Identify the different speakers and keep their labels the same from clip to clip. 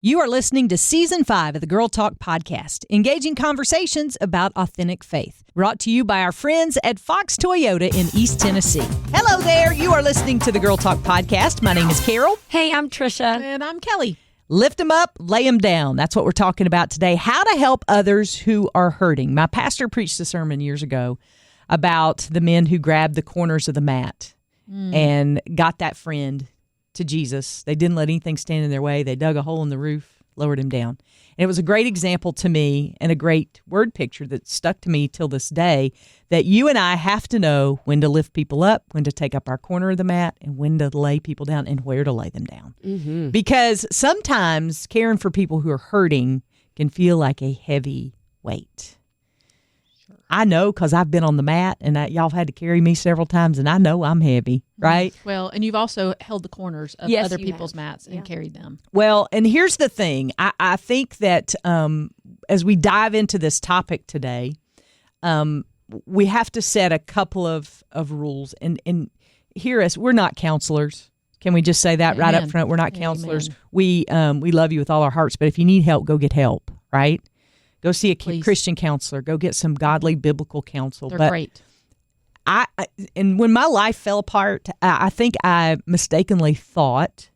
Speaker 1: You are listening to Season 5 of the Girl Talk Podcast, engaging conversations about authentic faith. Brought to you by our friends at Fox Toyota in East Tennessee. Hello there. You are listening to the Girl Talk Podcast. My name is Carol.
Speaker 2: Hey, I'm Trisha.
Speaker 3: And I'm Kelly.
Speaker 1: Lift them up, lay them down. That's what we're talking about today. How to help others who are hurting. My pastor preached a sermon years ago about the men who grabbed the corners of the mat and got that friend to Jesus. They didn't let anything stand in their way. They dug a hole in the roof, lowered him down. And it was a great example to me and a great word picture that stuck to me till this day, that you and I have to know when to lift people up, when to take up our corner of the mat, and when to lay people down and where to lay them down. Mm-hmm. Because sometimes caring for people who are hurting can feel like a heavy weight. I know because I've been on the mat and y'all have had to carry me several times, and I know I'm heavy, right?
Speaker 3: Well, and you've also held the corners of other people's mats and carried them.
Speaker 1: Well, and here's the thing. I think that as we dive into this topic today, we have to set a couple of rules. And hear us, we're not counselors. Can we just say that right up front? We're not counselors. Amen. We love you with all our hearts, but if you need help, go get help, right? Go see a Christian counselor. Go get some godly biblical counsel.
Speaker 3: They're great.
Speaker 1: And when my life fell apart, I think I mistakenly thought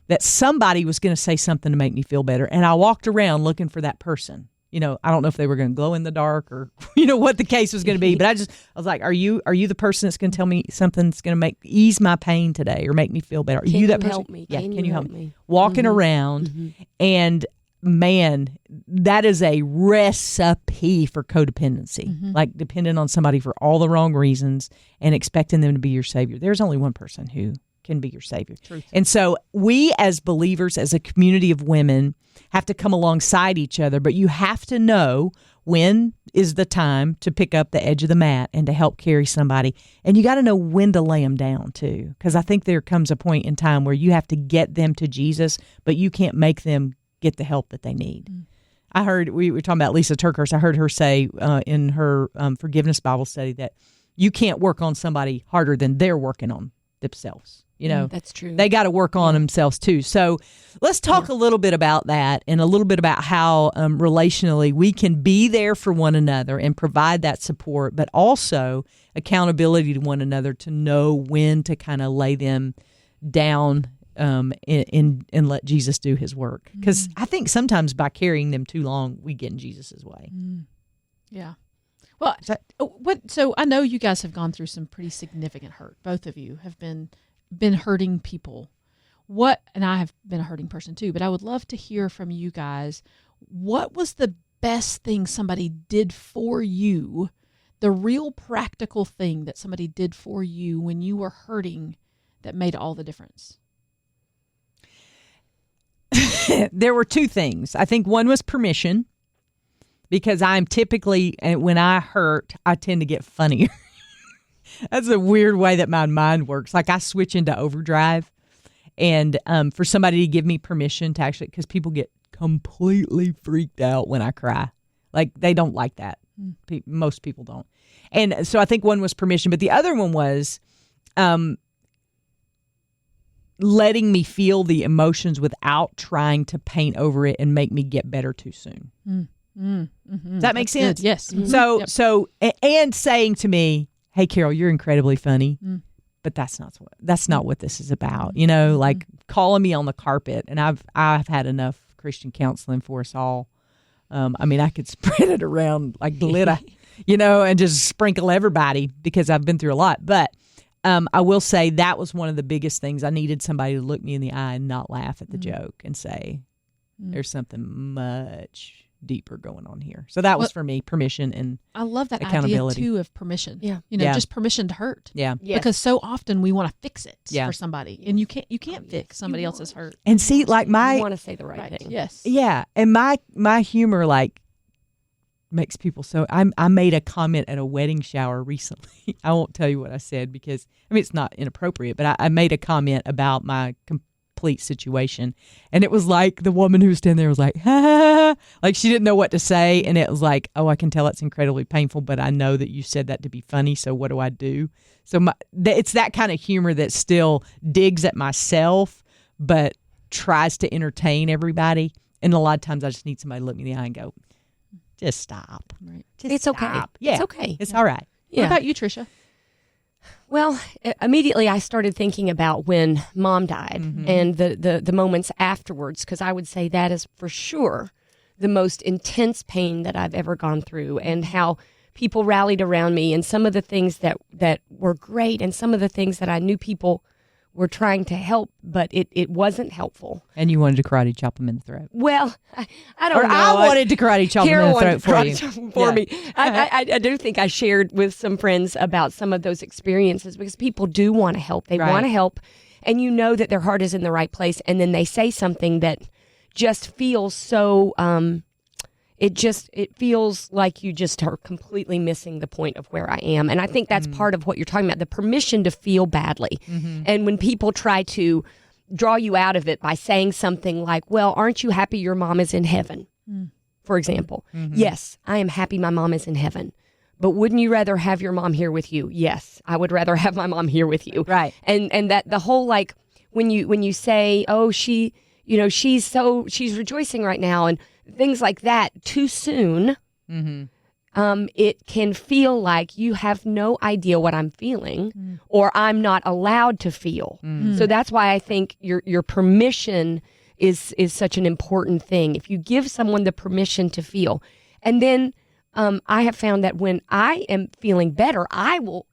Speaker 1: that somebody was going to say something to make me feel better. And I walked around looking for that person. You know, I don't know if they were going to glow in the dark or, you know, what the case was going to be. But I was like, are you the person that's going to tell me something that's going to ease my pain today or make me feel better? Are you that person?
Speaker 2: Help me?
Speaker 1: Yeah, can you help me? Walking around and man, that is a recipe for codependency, like depending on somebody for all the wrong reasons and expecting them to be your savior. There's only one person who can be your savior. Truth. And so we as believers, as a community of women, have to come alongside each other, but you have to know when is the time to pick up the edge of the mat and to help carry somebody. And you got to know when to lay them down too, because I think there comes a point in time where you have to get them to Jesus, but you can't make them get the help that they need. I heard, we were talking about Lisa Turkhurst. I heard her say in her forgiveness Bible study that you can't work on somebody harder than they're working on themselves. You know,
Speaker 2: that's true.
Speaker 1: They got to work on themselves too. So let's talk a little bit about that and a little bit about how relationally we can be there for one another and provide that support, but also accountability to one another to know when to kind of lay them down and let Jesus do his work. Because I think sometimes by carrying them too long, we get in Jesus's way.
Speaker 3: Yeah. Well, so I know you guys have gone through some pretty significant hurt. Both of you have been hurting people. And I have been a hurting person too, but I would love to hear from you guys. What was the best thing somebody did for you? The real practical thing that somebody did for you when you were hurting that made all the difference?
Speaker 1: There were two things. I think one was permission, because I'm typically, when I hurt, I tend to get funnier. That's a weird way that my mind works. Like I switch into overdrive, and for somebody to give me permission to actually, because people get completely freaked out when I cry. Like they don't like that. Most people don't. And so I think one was permission, but the other one was letting me feel the emotions without trying to paint over it and make me get better too soon. Does that make sense?
Speaker 3: Good. Yes.
Speaker 1: So and saying to me, "Hey, Carol, you're incredibly funny, but that's not what this is about." You know, like calling me on the carpet. And I've had enough Christian counseling for us all. I mean, I could spread it around like glitter, you know, and just sprinkle everybody because I've been through a lot. But I will say that was one of the biggest things. I needed somebody to look me in the eye and not laugh at the joke and say, there's something much deeper going on here. So that was for me, permission and
Speaker 3: I love that
Speaker 1: accountability
Speaker 3: idea too of permission.
Speaker 2: Yeah.
Speaker 3: You know, just permission to hurt.
Speaker 1: Yeah.
Speaker 2: Yes.
Speaker 3: Because so often we want to fix it for somebody. And you can't fix somebody else's hurt.
Speaker 1: And see, like
Speaker 2: You want to say the right thing.
Speaker 3: Yes.
Speaker 1: Yeah. And my humor, like, makes people so. I made a comment at a wedding shower recently. I won't tell you what I said because I mean it's not inappropriate, but I made a comment about my complete situation, and it was like the woman who was standing there was like, ha, ha, ha. Like she didn't know what to say, and it was like, oh, I can tell it's incredibly painful, but I know that you said that to be funny. So what do I do? So it's that kind of humor that still digs at myself, but tries to entertain everybody. And a lot of times I just need somebody to look me in the eye and go, just stop.
Speaker 3: Right.
Speaker 1: Just
Speaker 2: It's okay.
Speaker 1: stop. Yeah.
Speaker 2: It's okay.
Speaker 1: It's all right.
Speaker 3: What about you, Tricia?
Speaker 2: Well, immediately I started thinking about when Mom died and the moments afterwards, because I would say that is for sure the most intense pain that I've ever gone through, and how people rallied around me, and some of the things that were great, and some of the things that I knew people were trying to help, but it wasn't helpful.
Speaker 1: And you wanted to karate chop them in the throat.
Speaker 2: Well, I don't
Speaker 1: Or
Speaker 2: know.
Speaker 1: I wanted to karate chop them in
Speaker 2: Carol
Speaker 1: the
Speaker 2: wanted
Speaker 1: throat for you.
Speaker 2: to karate chop for me. I do think I shared with some friends about some of those experiences, because people do want to help. They want to help, and you know that their heart is in the right place, and then they say something that just feels so it feels like you just are completely missing the point of where I am. And I think that's part of what you're talking about, the permission to feel badly. And when people try to draw you out of it by saying something like, well, aren't you happy your mom is in heaven? For example. Yes, I am happy my mom is in heaven. But wouldn't you rather have your mom here with you? Yes, I would rather have my mom here with you.
Speaker 1: Right.
Speaker 2: And that the whole, like, when you say, oh, she's rejoicing right now, and things like that too soon, it can feel like you have no idea what I'm feeling, or I'm not allowed to feel. So that's why I think your permission is such an important thing. If you give someone the permission to feel, and then I have found that when I am feeling better, I will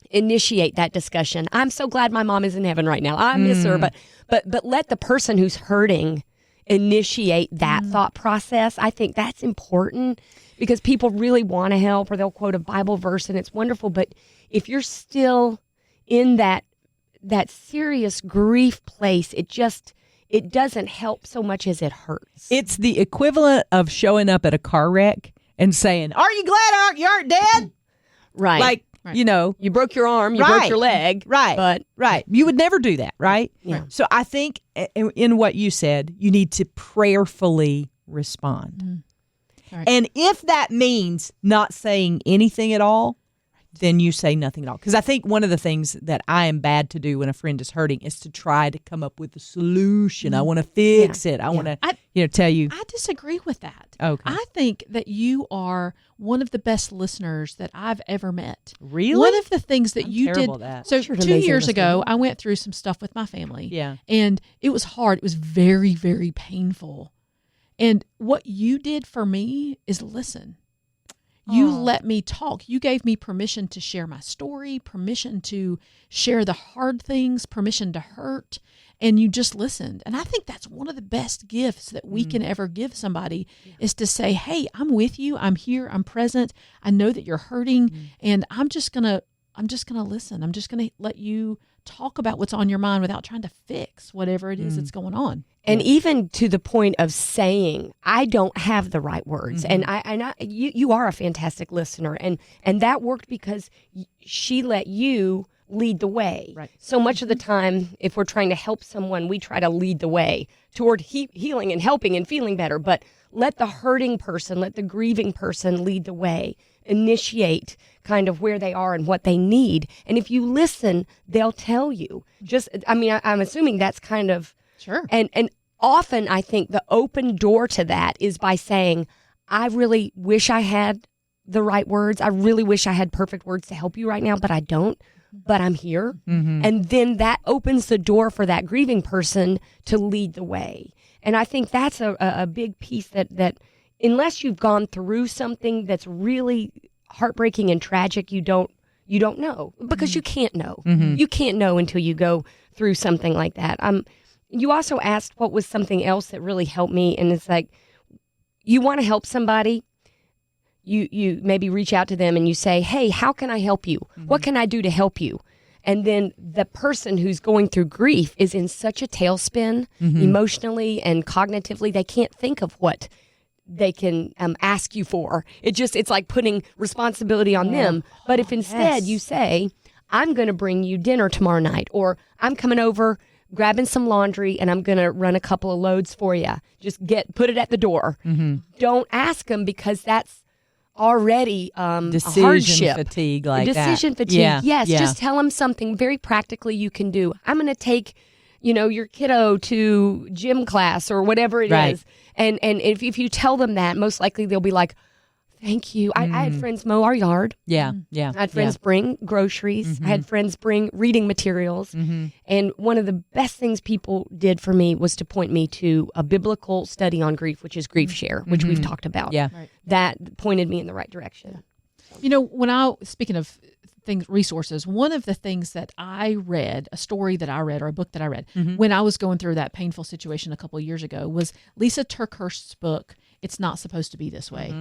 Speaker 2: initiate that discussion. I'm so glad my mom is in heaven right now. I miss her, but let the person who's hurting initiate that thought process. I think that's important, because people really want to help, or they'll quote a Bible verse, and it's wonderful. But if you're still in that serious grief place, it doesn't help so much as it hurts.
Speaker 1: It's the equivalent of showing up at a car wreck and saying, "Are you glad you aren't dead?"
Speaker 2: Right.
Speaker 1: Like, you know,
Speaker 2: you broke your arm, you broke your leg.
Speaker 1: Right.
Speaker 2: But
Speaker 1: right. You would never do that, right?
Speaker 2: Yeah.
Speaker 1: So I think in what you said, you need to prayerfully respond.
Speaker 3: Right.
Speaker 1: And if that means not saying anything at all, then you say nothing at all. Because I think one of the things that I am bad to do when a friend is hurting is to try to come up with a solution. I want to fix it. I want to, tell you.
Speaker 3: I disagree with that.
Speaker 1: Okay.
Speaker 3: I think that you are one of the best listeners that I've ever met.
Speaker 1: Really?
Speaker 3: One of the things that
Speaker 1: I'm
Speaker 3: you
Speaker 1: terrible
Speaker 3: did.
Speaker 1: at that.
Speaker 3: So
Speaker 2: You're an
Speaker 3: 2
Speaker 2: amazing
Speaker 3: years ago,
Speaker 2: listener.
Speaker 3: I went through some stuff with my family.
Speaker 1: Yeah.
Speaker 3: And it was hard. It was very, very painful. And what you did for me is listen. You let me talk. You gave me permission to share my story, permission to share the hard things, permission to hurt, and you just listened. And I think that's one of the best gifts that we can ever give somebody is to say, hey, I'm with you. I'm here. I'm present. I know that you're hurting, and I'm just going to listen. I'm just going to let you talk about what's on your mind without trying to fix whatever it is that's going on.
Speaker 2: And even to the point of saying, I don't have the right words. And you are a fantastic listener. And that worked because she let you lead the way.
Speaker 3: Right.
Speaker 2: So much of the time, if we're trying to help someone, we try to lead the way toward healing and helping and feeling better. But let the hurting person, let the grieving person lead the way. Initiate kind of where they are and what they need. And if you listen, they'll tell you. I'm assuming that's kind of...
Speaker 3: Sure.
Speaker 2: And often I think the open door to that is by saying, I really wish I had the right words. I really wish I had perfect words to help you right now, but I don't. But I'm here. And then that opens the door for that grieving person to lead the way. And I think that's a big piece that unless you've gone through something that's really heartbreaking and tragic, you don't know, because you can't know. You can't know until you go through something like that. You also asked what was something else that really helped me, and it's like, you want to help somebody, you maybe reach out to them and you say, hey, how can I help you? What can I do to help you? And then the person who's going through grief is in such a tailspin emotionally and cognitively, they can't think of what they can ask you for. It's like putting responsibility on them. But if instead you say, I'm going to bring you dinner tomorrow night, or I'm coming over, grabbing some laundry, and I'm going to run a couple of loads for you. Just put it at the door. Don't ask them, because that's already a hardship.
Speaker 1: Fatigue like
Speaker 2: Decision
Speaker 1: that.
Speaker 2: fatigue.
Speaker 1: Yeah.
Speaker 2: Yes.
Speaker 1: Yeah.
Speaker 2: Just tell them something very practically you can do. I'm going to take your kiddo to gym class or whatever it
Speaker 1: Right.
Speaker 2: is. And if you tell them that, most likely they'll be like, thank you. I had friends mow our yard.
Speaker 1: Yeah. Yeah.
Speaker 2: I had friends bring groceries. I had friends bring reading materials. And one of the best things people did for me was to point me to a biblical study on grief, which is Grief Share, which we've talked about.
Speaker 1: Yeah.
Speaker 3: Right.
Speaker 2: That pointed me in the right direction.
Speaker 3: Speaking of resources, one of the things that I read, a story that I read or a book that I read when I was going through that painful situation a couple of years ago was Lisa TerKeurst's book, It's Not Supposed to Be This Way,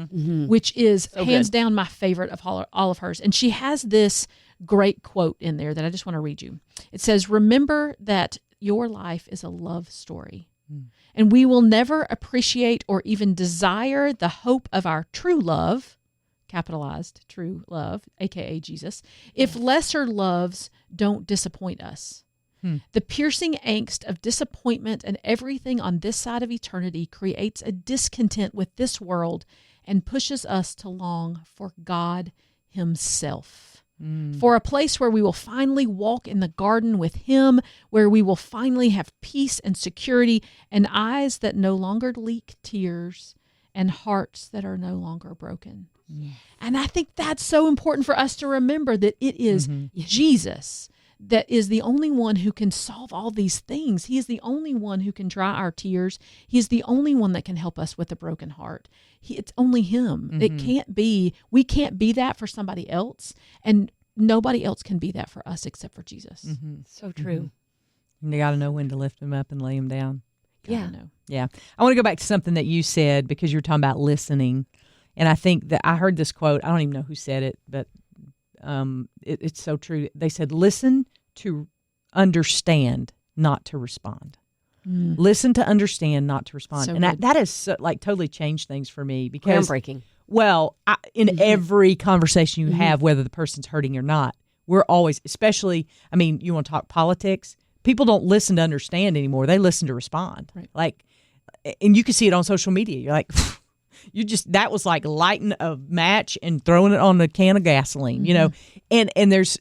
Speaker 3: which is hands down my favorite of all of hers. And she has this great quote in there that I just want to read you. It says, "Remember that your life is a love story. And we will never appreciate or even desire the hope of our true love," capitalized true love, aka Jesus, "if lesser loves don't disappoint us. The piercing angst of disappointment and everything on this side of eternity creates a discontent with this world and pushes us to long for God Himself. For a place where we will finally walk in the garden with Him, where we will finally have peace and security and eyes that no longer leak tears and hearts that are no longer broken." And I think that's so important for us to remember that it is Jesus that is the only one who can solve all these things. He is the only one who can dry our tears. He is the only one that can help us with a broken heart. It's only Him. It can't be, we can't be that for somebody else, and nobody else can be that for us except for Jesus.
Speaker 2: So true.
Speaker 1: You got to know when to lift them up and lay them down.
Speaker 2: Yeah.
Speaker 3: No.
Speaker 1: Yeah. I want to go back to something that you said because you were talking about listening. And I think that I heard this quote. I don't even know who said it, but it's so true. They said, listen to understand, not to respond. Listen to understand, not to respond.
Speaker 3: So
Speaker 1: and
Speaker 3: good.
Speaker 1: that has totally changed things for me because,
Speaker 2: Groundbreaking.
Speaker 1: well, in every conversation you have, whether the person's hurting or not, we're always, especially, I mean, you want to talk politics, people don't listen to understand anymore. They listen to respond.
Speaker 3: Right.
Speaker 1: Like, and you can see it on social media. You're like, that was like lighting a match and throwing it on a can of gasoline, and there's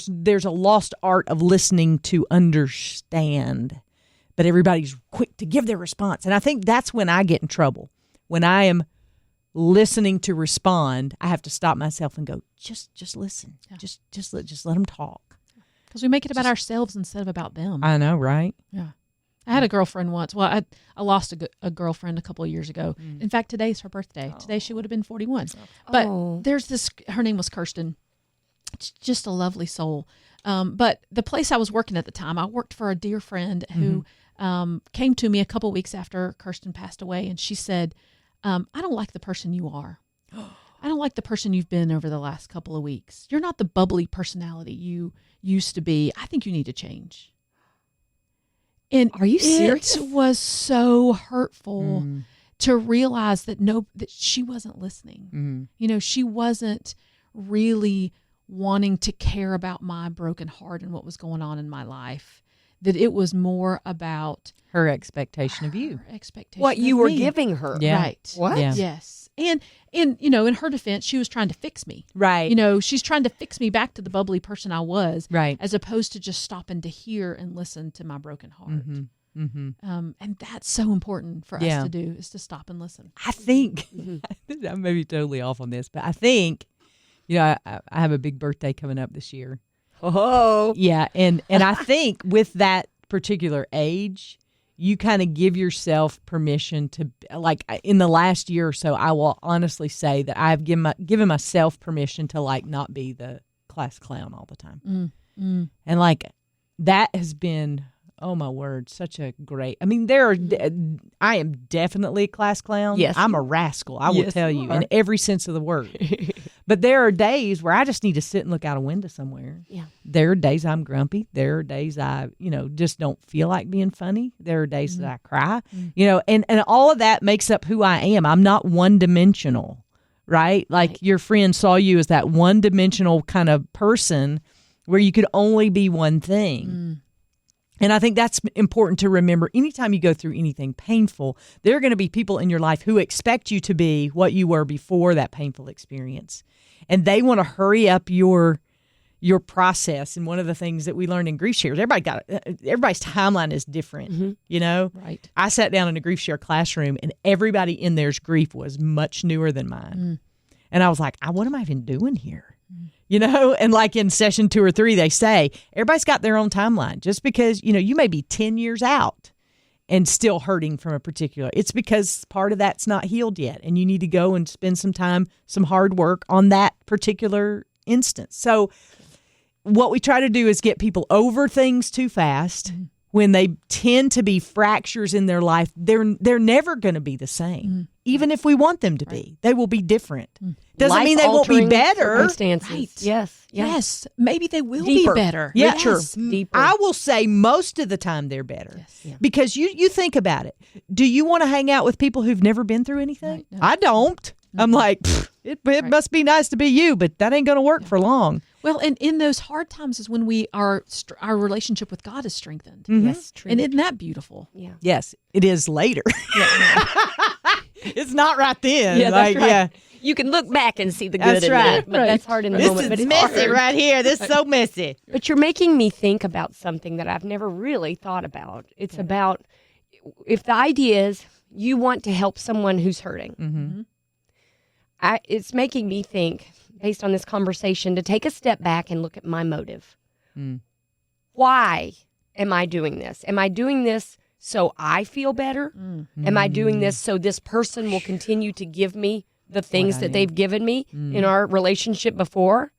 Speaker 1: a lost art of listening to understand, but everybody's quick to give their response. And I think that's when I get in trouble. When I am listening to respond, I have to stop myself and go, just listen.
Speaker 3: Yeah.
Speaker 1: Just let them talk.
Speaker 3: Because we make it about ourselves instead of about them.
Speaker 1: I know, right?
Speaker 3: Yeah. I had a girlfriend once. Well, I lost a girlfriend a couple of years ago. In fact, today's her birthday. Today she would have been 41. But there's this, her name was Kirsten. Just a lovely soul. But the place I was working at the time, I worked for a dear friend who came to me a couple of weeks after Kirsten passed away. And she said, I don't like the person you are. I don't like the person you've been over the last couple of weeks. You're not the bubbly personality you used to be. I think you need to change. And
Speaker 2: Are you serious?
Speaker 3: It was so hurtful to realize that that she wasn't listening. She wasn't really wanting to care about my broken heart and what was going on in my life. That it was more about
Speaker 1: Her expectation of you.
Speaker 3: her expectation
Speaker 2: What
Speaker 3: of
Speaker 2: you were
Speaker 3: me.
Speaker 2: giving her.
Speaker 1: Yeah.
Speaker 3: Right.
Speaker 2: What?
Speaker 1: Yeah.
Speaker 3: Yes. And in her defense, she was trying to fix me.
Speaker 1: Right.
Speaker 3: She's trying to fix me back to the bubbly person I was,
Speaker 1: Right.
Speaker 3: as opposed to just stopping to hear and listen to my broken heart. And that's so important for us to do, is to stop and listen.
Speaker 1: I think I may be totally off on this, but I think, I have a big birthday coming up this year.
Speaker 2: Oh.
Speaker 1: Yeah, and I think with that particular age, you kind of give yourself permission to, like, in the last year or so, I will honestly say that I've given myself permission to, like, not be the class clown all the time. And, like, that has been, oh my word, such a great, I mean, I am definitely a class clown.
Speaker 2: Yes.
Speaker 1: I'm a rascal, I will
Speaker 2: Yes,
Speaker 1: tell
Speaker 2: you
Speaker 1: you,
Speaker 2: are.
Speaker 1: in every sense of the word. But there are days where I just need to sit and look out a window somewhere.
Speaker 2: Yeah.
Speaker 1: There are days I'm grumpy. There are days I, just don't feel like being funny. There are days that I cry, and all of that makes up who I am. I'm not one dimensional, right? Like your friend saw you as that one dimensional kind of person where you could only be one thing. And I think that's important to remember. Anytime you go through anything painful, there are going to be people in your life who expect you to be what you were before that painful experience. And they want to hurry up your your process. And one of the things that we learned in Grief Shares, everybody's timeline is different, you know?
Speaker 3: Right.
Speaker 1: I sat down in a Grief Share classroom and everybody in there's grief was much newer than mine. And I was like, what am I even doing here? You know, and like in session 2 or 3, they say everybody's got their own timeline. Just because, you know, you may be 10 years out and still hurting from a particular, it's because part of that's not healed yet. And you need to go and spend some time, some hard work on that particular instance. So what we try to do is get people over things too fast. When they tend to be fractures in their life, they're never going to be the same. Even if we want them to be, they will be different. Doesn't mean they won't be better.
Speaker 2: Circumstances.
Speaker 3: Right.
Speaker 2: Yes. Yeah.
Speaker 3: Yes. Maybe they will
Speaker 2: Deeper.
Speaker 3: be better.
Speaker 1: Yeah.
Speaker 2: Richer.
Speaker 3: Yes.
Speaker 2: Deeper.
Speaker 1: I will say most of the time they're better.
Speaker 3: Yes. Yeah.
Speaker 1: Because you think about it. Do you want to hang out with people who've never been through anything?
Speaker 3: Right. No.
Speaker 1: I don't. I'm like, it must be nice to be you, but that ain't going to work for long.
Speaker 3: Well, and in those hard times is when our relationship with God is strengthened.
Speaker 2: Yes, true.
Speaker 3: And isn't that beautiful?
Speaker 2: Yeah.
Speaker 1: Yes, it is later. It's not right then.
Speaker 2: Yeah, that's
Speaker 1: like,
Speaker 2: right.
Speaker 1: yeah.
Speaker 2: You can look back and see the good
Speaker 1: That's
Speaker 2: in
Speaker 1: right.
Speaker 2: it, but
Speaker 3: Right.
Speaker 2: that's hard in the
Speaker 1: This
Speaker 2: moment.
Speaker 1: is
Speaker 2: But it's
Speaker 1: messy
Speaker 2: hard.
Speaker 1: right here. This is so messy.
Speaker 2: But you're making me think about something that I've never really thought about. It's about if the idea is you want to help someone who's hurting. It's making me think, based on this conversation, to take a step back and look at my motive. Why am I doing this? Am I doing this so I feel better? Am I doing this so this person will continue to give me the things that they've given me in our relationship before?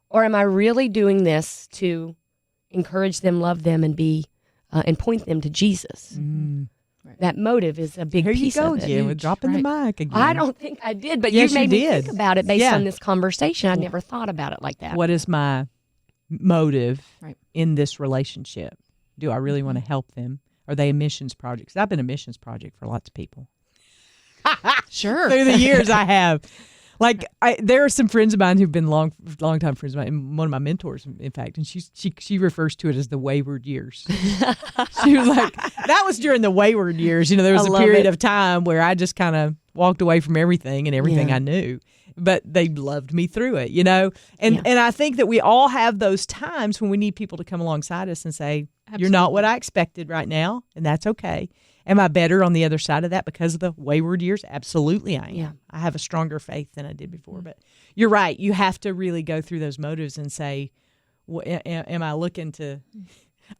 Speaker 2: Or am I really doing this to encourage them, love them, and be and point them to Jesus? That motive is a big
Speaker 1: Here you
Speaker 2: piece
Speaker 1: go,
Speaker 2: of it.
Speaker 1: Jim, with dropping the mic again.
Speaker 2: I don't think I did, but
Speaker 1: Yes,
Speaker 2: you made
Speaker 1: you
Speaker 2: me
Speaker 1: did.
Speaker 2: think about it based
Speaker 1: Yeah.
Speaker 2: on this conversation. I never thought about it like that.
Speaker 1: What is my motive
Speaker 3: Right.
Speaker 1: in this relationship? Do I really want to help them? Are they a missions project? 'Cause I've been a missions project for lots of people.
Speaker 3: Sure.
Speaker 1: Through the years I have. Like, there are some friends of mine who've been long time friends of mine, and one of my mentors, in fact, and she refers to it as the wayward years. She was like, that was during the wayward years. You know, there was
Speaker 2: I
Speaker 1: a
Speaker 2: love
Speaker 1: period
Speaker 2: it.
Speaker 1: of time where I just kind of walked away from everything and everything
Speaker 2: Yeah.
Speaker 1: I knew. But they loved me through it, you know? And
Speaker 2: Yeah.
Speaker 1: and I think that we all have those times when we need people to come alongside us and say, you're not what I expected right now, and that's okay. Am I better on the other side of that because of the wayward years? Absolutely I am.
Speaker 2: Yeah.
Speaker 1: I have a stronger faith than I did before. But you're right. You have to really go through those motives and say, am I looking to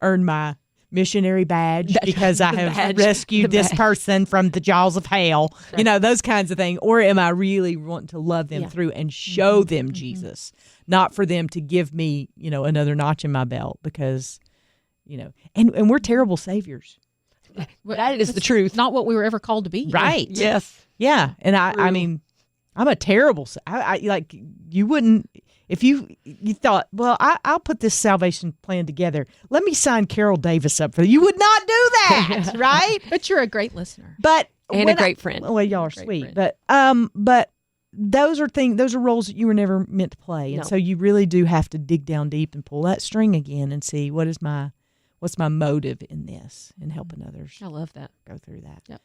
Speaker 1: earn my missionary badge because I have
Speaker 2: badge.
Speaker 1: rescued
Speaker 2: The
Speaker 1: this
Speaker 2: badge.
Speaker 1: person from the jaws of hell? You know, those kinds of things. Or am I really wanting to love them
Speaker 2: Yeah.
Speaker 1: through and show them Jesus, not for them to give me, you know, another notch in my belt because, you know, and we're terrible saviors.
Speaker 2: That is the truth.
Speaker 3: Not what we were ever called to be.
Speaker 1: Right.
Speaker 2: Yes.
Speaker 1: Yeah. And I mean, I'm a terrible, I like, you wouldn't, if you thought, well, I'll put this salvation plan together. Let me sign Carol Davis up for you. You would not do that, right?
Speaker 3: But you're a great listener.
Speaker 1: But
Speaker 2: And
Speaker 1: when
Speaker 2: a great friend.
Speaker 1: Well, y'all are
Speaker 3: Great
Speaker 1: sweet,
Speaker 3: friend.
Speaker 1: but those are roles that you were never meant to play, and
Speaker 2: No.
Speaker 1: so you really do have to dig down deep and pull that string again and see what's my motive in this and helping others
Speaker 3: I love that.
Speaker 1: go through that.
Speaker 3: Yep.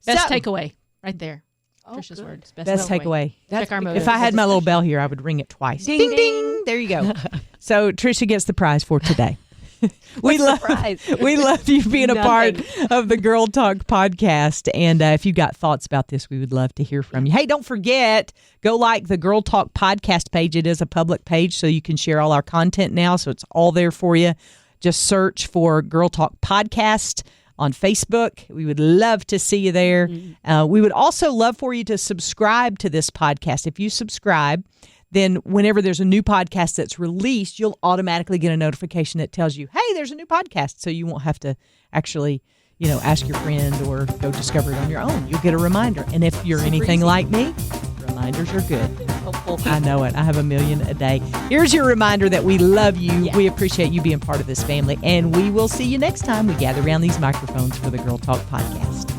Speaker 3: Best
Speaker 1: So-
Speaker 3: takeaway right there.
Speaker 2: Oh,
Speaker 3: Trisha's
Speaker 2: good.
Speaker 3: words.
Speaker 1: Best takeaway.
Speaker 3: Check our
Speaker 2: because-
Speaker 3: motives.
Speaker 1: If I had my little bell here, I would ring it twice.
Speaker 2: Ding,
Speaker 1: Ding,
Speaker 2: ding.
Speaker 1: There you go. So Trisha gets the prize for today. We
Speaker 2: What's the
Speaker 1: love
Speaker 2: prize?
Speaker 1: we love you being a part
Speaker 2: Nothing.
Speaker 1: of the Girl Talk podcast. And if you've got thoughts about this, we would love to hear from you. Hey, don't forget, go like the Girl Talk podcast page. It is a public page, so you can share all our content now. So it's all there for you. Just search for Girl Talk podcast on Facebook. We would love to see you there. We would also love for you to subscribe to this podcast. If you subscribe, then whenever there's a new podcast that's released, you'll automatically get a notification that tells you, hey, there's a new podcast. So you won't have to actually, you know, ask your friend or go discover it on your own. You'll get a reminder. And if you're anything like me, reminders are good.
Speaker 2: Helpful.
Speaker 1: I know it. I have a million a day. Here's your reminder that we love you.
Speaker 2: Yeah.
Speaker 1: We appreciate you being part of this family. And we will see you next time we gather around these microphones for the Girl Talk podcast.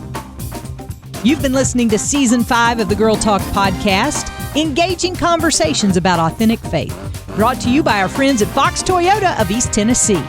Speaker 1: You've been listening to Season 5 of the Girl Talk podcast, engaging conversations about authentic faith. Brought to you by our friends at Fox Toyota of East Tennessee.